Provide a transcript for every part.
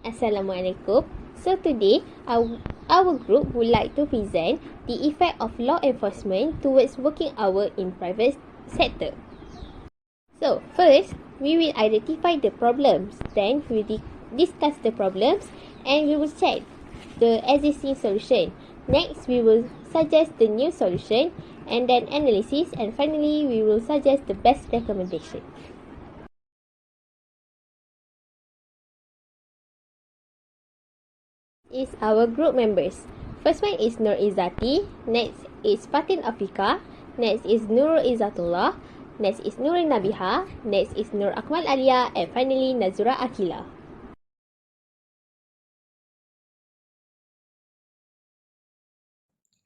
Assalamualaikum. So today, our group would like to present the effect of law enforcement towards working hour in private sector. So first, we will identify the problems. Then we will discuss the problems and we will check the existing solution. Next, we will suggest the new solution and then analysis, and finally we will suggest the best recommendation. Is our group members. First one is Nur Izzati, next is Fatin Afika, next is Nurul Izzatullah, next is Nurin Nabiha, next is Nur Akmal Alia, and finally Nazura Akila.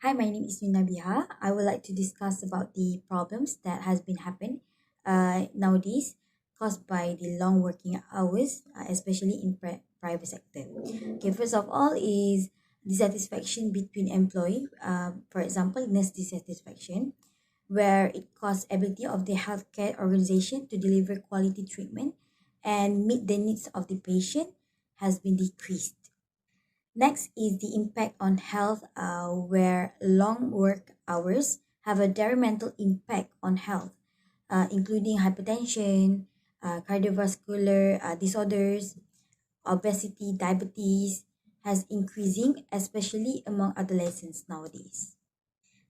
Hi, my name is Nabiha. I would like to discuss about the problems that has been happening nowadays caused by the long working hours, especially in private sector. Okay, first of all is dissatisfaction between employee. For example, nurse dissatisfaction, where it causes ability of the healthcare organization to deliver quality treatment and meet the needs of the patient has been decreased. Next is the impact on health, where long work hours have a detrimental impact on health, including hypertension, cardiovascular disorders, obesity, diabetes has increasing, especially among adolescents nowadays.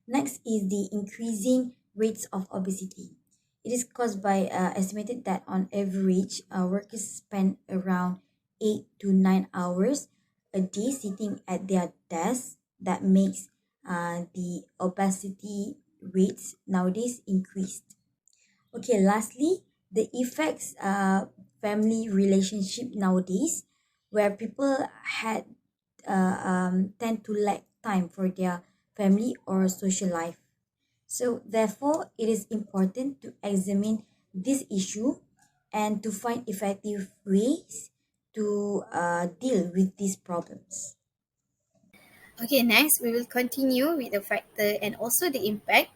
Next is the increasing rates of obesity. It is caused by estimated that on average, workers spend around 8 to 9 hours a day sitting at their desk. That makes the obesity rates nowadays increased. Okay, lastly, the effects family relationship nowadays, where people had tend to lack time for their family or social life. So therefore, it is important to examine this issue and to find effective ways to deal with these problems. Okay, next we will continue with the factor and also the impact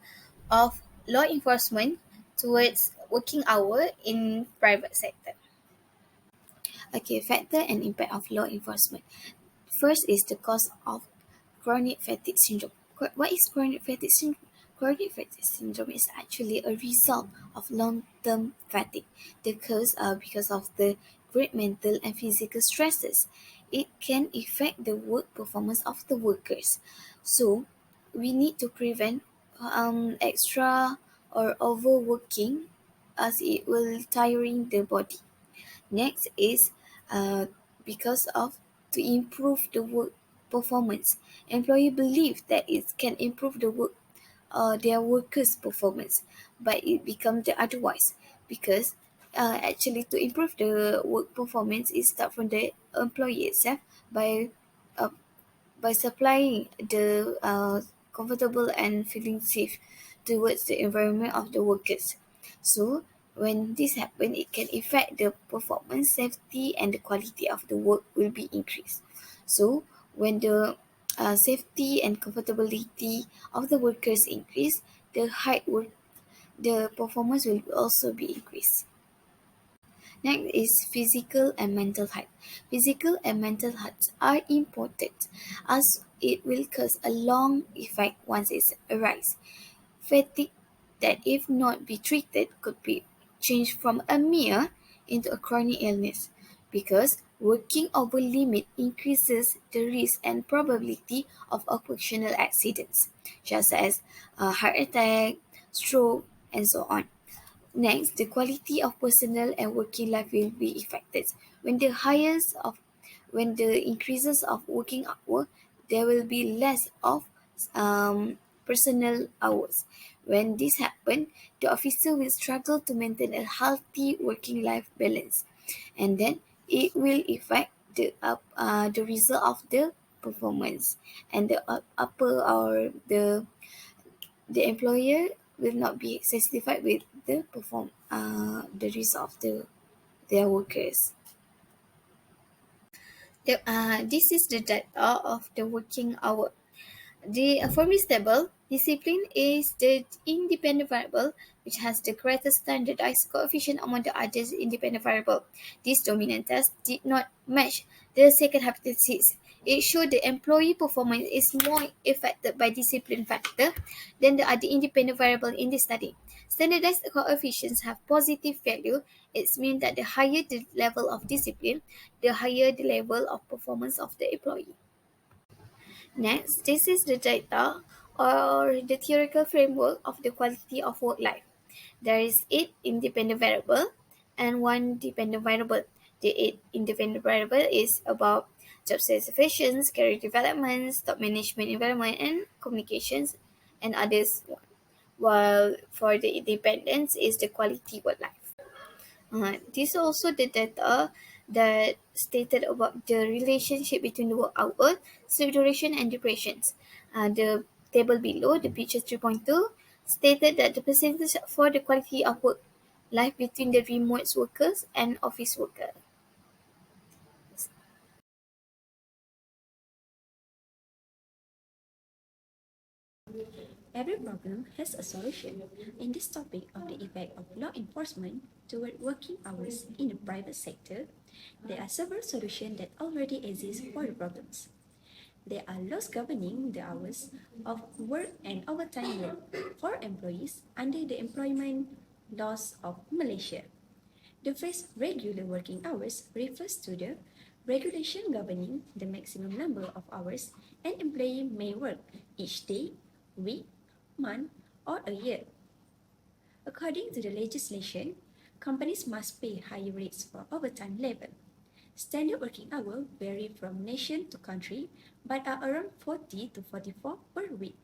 of law enforcement towards working hour in private sector. Okay, factor and impact of law enforcement. First is the cause of chronic fatigue syndrome. What is chronic fatigue syndrome? Chronic fatigue syndrome is actually a result of long-term fatigue. The cause because of the great mental and physical stresses. It can affect the work performance of the workers. So we need to prevent extra or overworking as it will tiring the body. Next is because of to improve the work performance. Employee believe that it can improve their workers' performance, but it becomes the otherwise because actually to improve the work performance is start from the employee itself by uh, by supplying the comfortable and feeling safe towards the environment of the workers. So when this happens, it can affect the performance, safety, and the quality of the work will be increased. So when the safety and comfortability of the workers increase, the performance will also be increased. Next is physical and mental health. Physical and mental health are important as it will cause a long effect once it arises. Fatigue that if not be treated could be changed from a mere into a chronic illness because working over limit increases the risk and probability of occupational accidents such as heart attack, stroke, and so on. Next, the quality of personal and working life will be affected. When the highest of when the increases of working hour, there will be less of personal hours. When this happen, the officer will struggle to maintain a healthy working life balance, and then it will affect the result of the performance and the upper or the employer will not be satisfied with the result of their workers. This is the data of the working hour. The Fermi stable discipline is the independent variable which has the greatest standardized coefficient among the other independent variable. This dominant test did not match The second hypothesis, it showed the employee performance is more affected by discipline factor than the other independent variable in the study. Standardized coefficients have positive value. It means that the higher the level of discipline, the higher the level of performance of the employee. Next, this is the data or the theoretical framework of the quality of work life. There is 8 independent variable and 1 dependent variable. The 8 independent variable is about job satisfaction, career development, top management environment, and communications, and others. While for the independence is the quality work life. This is also the data that stated about the relationship between the work hour, sleep duration, and depressions. The table below, the picture 3.2, stated that the percentage for the quality of work life between the remote workers and office workers. Every problem has a solution. In this topic of the effect of law enforcement toward working hours in the private sector, there are several solutions that already exist for the problems. There are laws governing the hours of work and overtime work for employees under the employment laws of Malaysia. The phrase regular working hours refers to the regulation governing the maximum number of hours an employee may work each day, week, month, or a year. According to the legislation, companies must pay higher rates for overtime labor. Standard working hours vary from nation to country but are around 40 to 44 per week.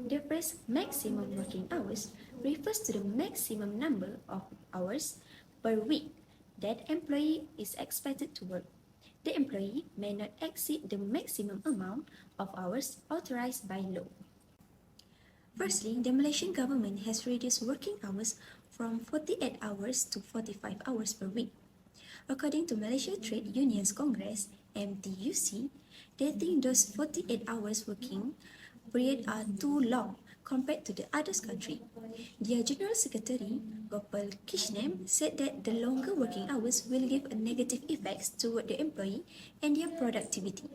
The phrase maximum working hours refers to the maximum number of hours per week that employee is expected to work. The employee may not exceed the maximum amount of hours authorized by law. Firstly, the Malaysian government has reduced working hours from 48 hours to 45 hours per week. According to Malaysia Trade Unions Congress, MTUC, they think those 48 hours working period are too long compared to the others country. Their General Secretary, Gopal Krishnam, said that the longer working hours will give a negative effects toward the employee and their productivity.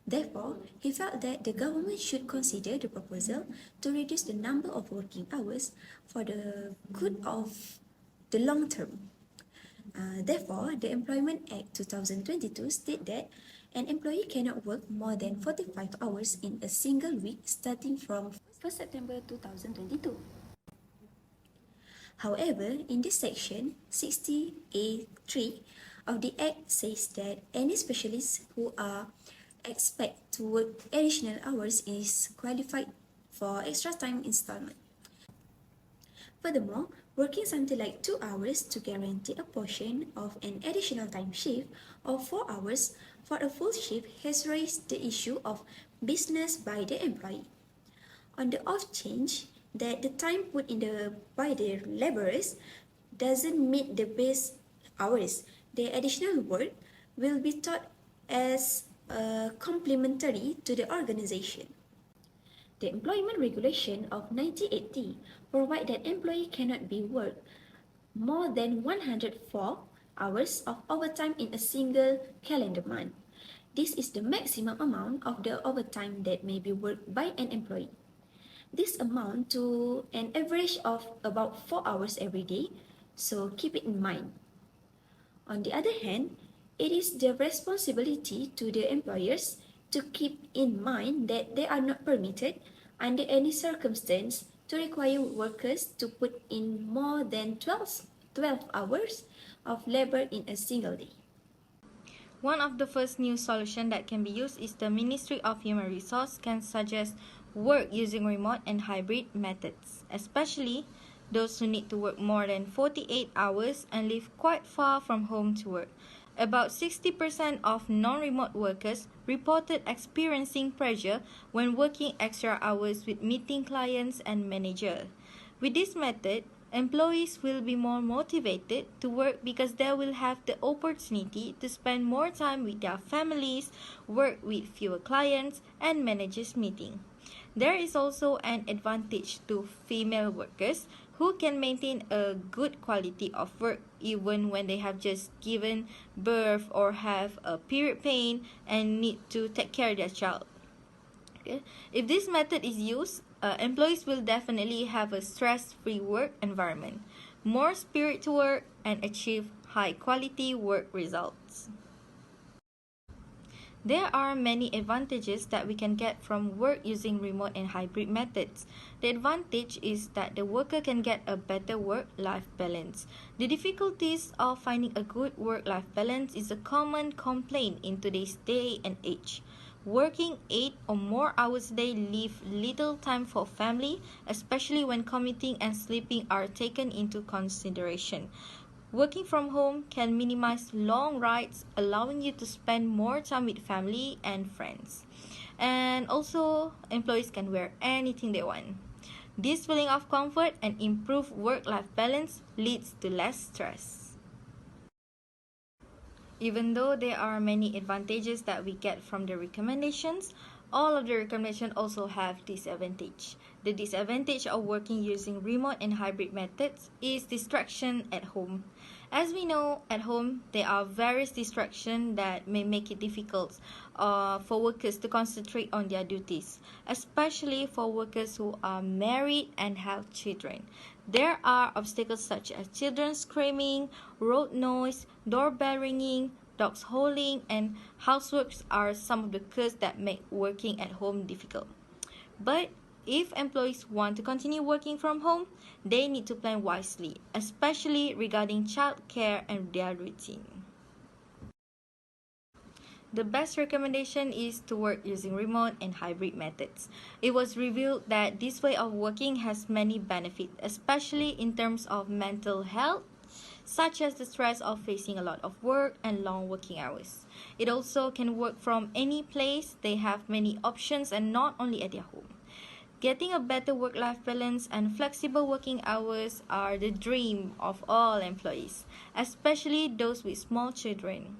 Therefore, he felt that the government should consider the proposal to reduce the number of working hours for the good of the long term. Therefore, the Employment Act 2022 states that an employee cannot work more than 45 hours in a single week starting from 1st September 2022. However, in this section, 60A3 of the Act says that any specialists who are expect to work additional hours is qualified for extra time installment. Furthermore, working something like 2 hours to guarantee a portion of an additional time shift of 4 hours for a full shift has raised the issue of business by the employee. On the off chance that the time put in by the laborers doesn't meet the base hours, the additional work will be thought as complementary to the organization. The Employment Regulation of 1980 provides that employee cannot be worked more than 104 hours of overtime in a single calendar month. This is the maximum amount of the overtime that may be worked by an employee. This amounts to an average of about 4 hours every day, so keep it in mind. On the other hand, it is the responsibility to the employers to keep in mind that they are not permitted, under any circumstance, to require workers to put in more than 12 hours of labor in a single day. One of the first new solutions that can be used is the Ministry of Human Resource can suggest work using remote and hybrid methods, especially those who need to work more than 48 hours and live quite far from home to work. About 60% of non-remote workers reported experiencing pressure when working extra hours with meeting clients and managers. With this method, employees will be more motivated to work because they will have the opportunity to spend more time with their families, work with fewer clients, and managers meetings. There is also an advantage to female workers who can maintain a good quality of work even when they have just given birth or have a period pain and need to take care of their child. Okay. If this method is used, employees will definitely have a stress-free work environment, more spirit to work, and achieve high-quality work results. There are many advantages that we can get from work using remote and hybrid methods. The advantage is that the worker can get a better work-life balance. The difficulties of finding a good work-life balance is a common complaint in today's day and age. Working 8 or more hours a day leave little time for family, especially when commuting and sleeping are taken into consideration. Working from home can minimize long rides, allowing you to spend more time with family and friends. And also, employees can wear anything they want. This feeling of comfort and improved work-life balance leads to less stress. Even though there are many advantages that we get from the recommendations, all of the recommendations also have disadvantage. The disadvantage of working using remote and hybrid methods is distraction at home. As we know, at home there are various distractions that may make it difficult for workers to concentrate on their duties, especially for workers who are married and have children. There are obstacles such as children screaming, road noise, doorbell ringing, dogs howling, and houseworks are some of the causes that make working at home difficult. But if employees want to continue working from home, they need to plan wisely, especially regarding childcare and their routine. The best recommendation is to work using remote and hybrid methods. It was revealed that this way of working has many benefits, especially in terms of mental health, such as the stress of facing a lot of work and long working hours. It also can work from any place. They have many options and not only at their home. Getting a better work-life balance and flexible working hours are the dream of all employees, especially those with small children.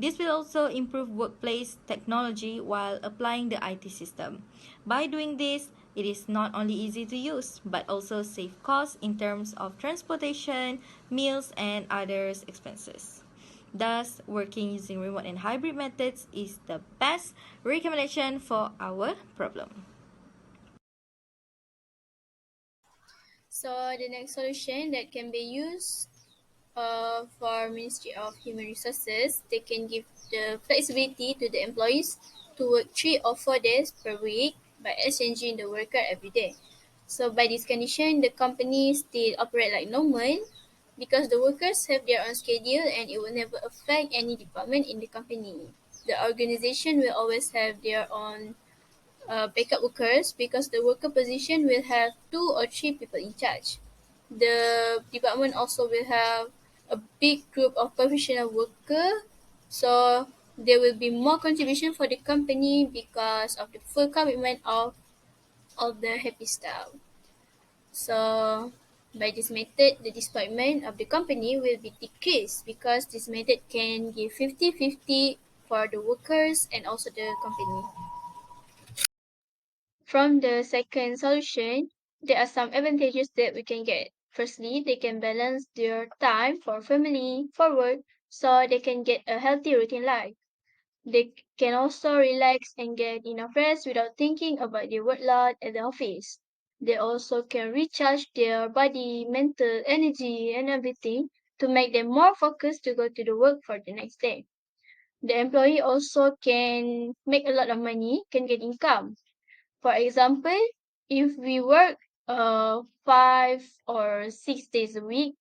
This will also improve workplace technology while applying the IT system. By doing this, it is not only easy to use, but also save costs in terms of transportation, meals, and other expenses. Thus, working using remote and hybrid methods is the best recommendation for our problem. So the next solution that can be used for Ministry of Human Resources, they can give the flexibility to the employees to work 3 or 4 days per week by exchanging the worker every day. So by this condition, the company still operate like normal because the workers have their own schedule and it will never affect any department in the company. The organization will always have their own backup workers because the worker position will have 2 or 3 people in charge. The department also will have a big group of professional worker, so there will be more contribution for the company because of the full commitment of all the happy staff. So by this method, the disappointment of the company will be decreased because this method can give 50-50 for the workers and also the company. From the second solution, there are some advantages that we can get. Firstly, they can balance their time for family, for work, so they can get a healthy routine life. They can also relax and get enough rest without thinking about their workload at the office. They also can recharge their body, mental energy, and everything to make them more focused to go to the work for the next day. The employee also can make a lot of money, can get income. For example, if we work 5 or 6 days a week,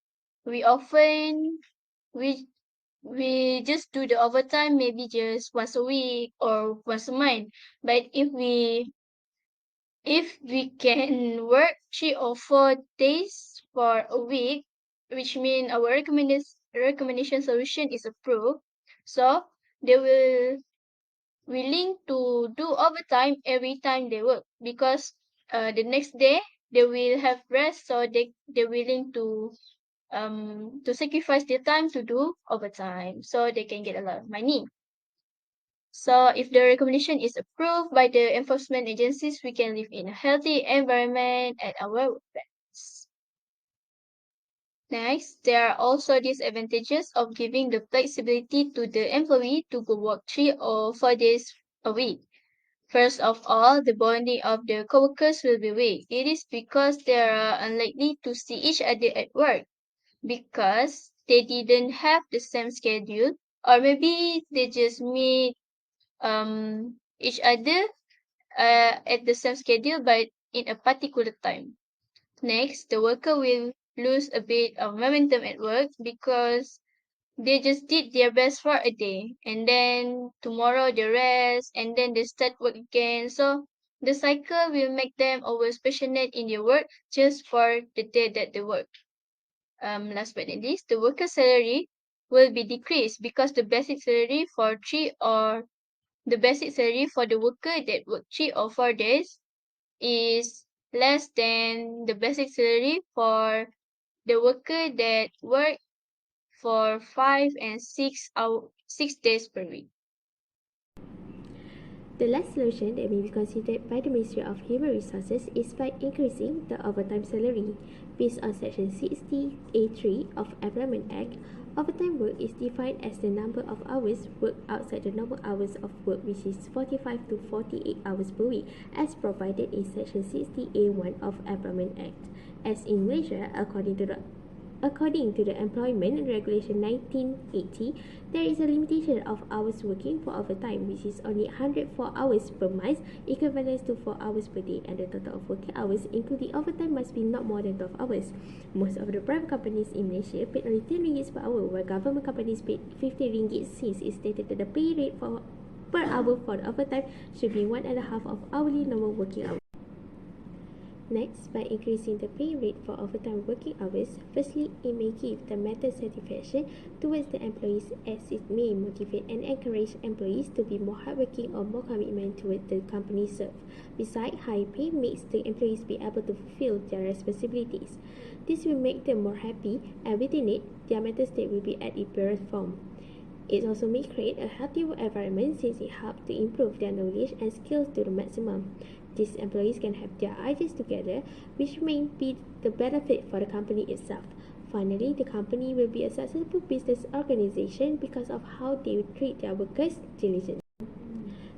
we often we we just do the overtime maybe just once a week or once a month. But if we can work 3 or 4 days for a week, which means our recommendation solution is approved, so they will willing to do overtime every time they work because the next day they will have rest, so they're willing to sacrifice their time to do overtime so they can get a lot of money. So if the recommendation is approved by the enforcement agencies, we can live in a healthy environment at our workplace. Next, there are also disadvantages of giving the flexibility to the employee to go work 3 or 4 days a week. First of all, the bonding of the coworkers will be weak. It is because they are unlikely to see each other at work because they didn't have the same schedule, or maybe they just meet each other at the same schedule but in a particular time. Next, the worker will lose a bit of momentum at work because they just did their best for a day and then tomorrow they rest and then they start work again. So the cycle will make them always passionate in their work just for the day that they work. Last but not least, the worker salary will be decreased because the basic salary for the worker that work 3 or 4 days is less than the basic salary for the worker that work for 6 days per week. The last solution that may be considered by the Ministry of Human Resources is by increasing the overtime salary. Based on Section 60A3 of Employment Act, overtime work is defined as the number of hours worked outside the normal hours of work, which is 45 to 48 hours per week, as provided in Section 60A1 of Employment Act. As in Malaysia, According to the Employment Regulation 1980, there is a limitation of hours working for overtime, which is only 104 hours per month, equivalent to 4 hours per day, and the total of working hours, including overtime, must be not more than 12 hours. Most of the private companies in Malaysia paid only 10 ringgit per hour, while government companies paid 50 ringgit, since it's stated that the pay rate per hour for the overtime should be 1.5 of hourly normal working hours. Next, by increasing the pay rate for overtime working hours, firstly, it may give the better satisfaction towards the employees, as it may motivate and encourage employees to be more hardworking or more commitment towards the company served. Besides, high pay makes the employees be able to fulfill their responsibilities. This will make them more happy, and within it, their mental state will be at its purest form. It also may create a healthy work environment, since it helps to improve their knowledge and skills to the maximum. These employees can have their ideas together, which may be the benefit for the company itself. Finally, the company will be a successful business organization because of how they treat their workers diligently.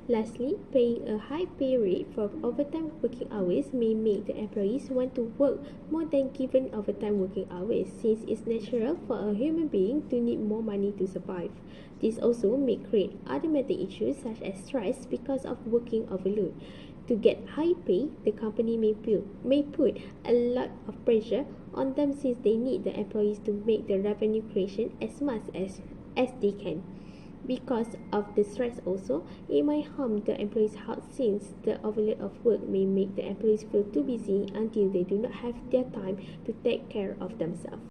Lastly, paying a high pay rate for overtime working hours may make the employees want to work more than given overtime working hours, since it's natural for a human being to need more money to survive. This also may create other mental issues such as stress because of working overload. To get high pay, the company may put a lot of pressure on them, since they need the employees to make the revenue creation as much as they can. Because of the stress also, it might harm the employees' health, since the overload of work may make the employees feel too busy until they do not have their time to take care of themselves.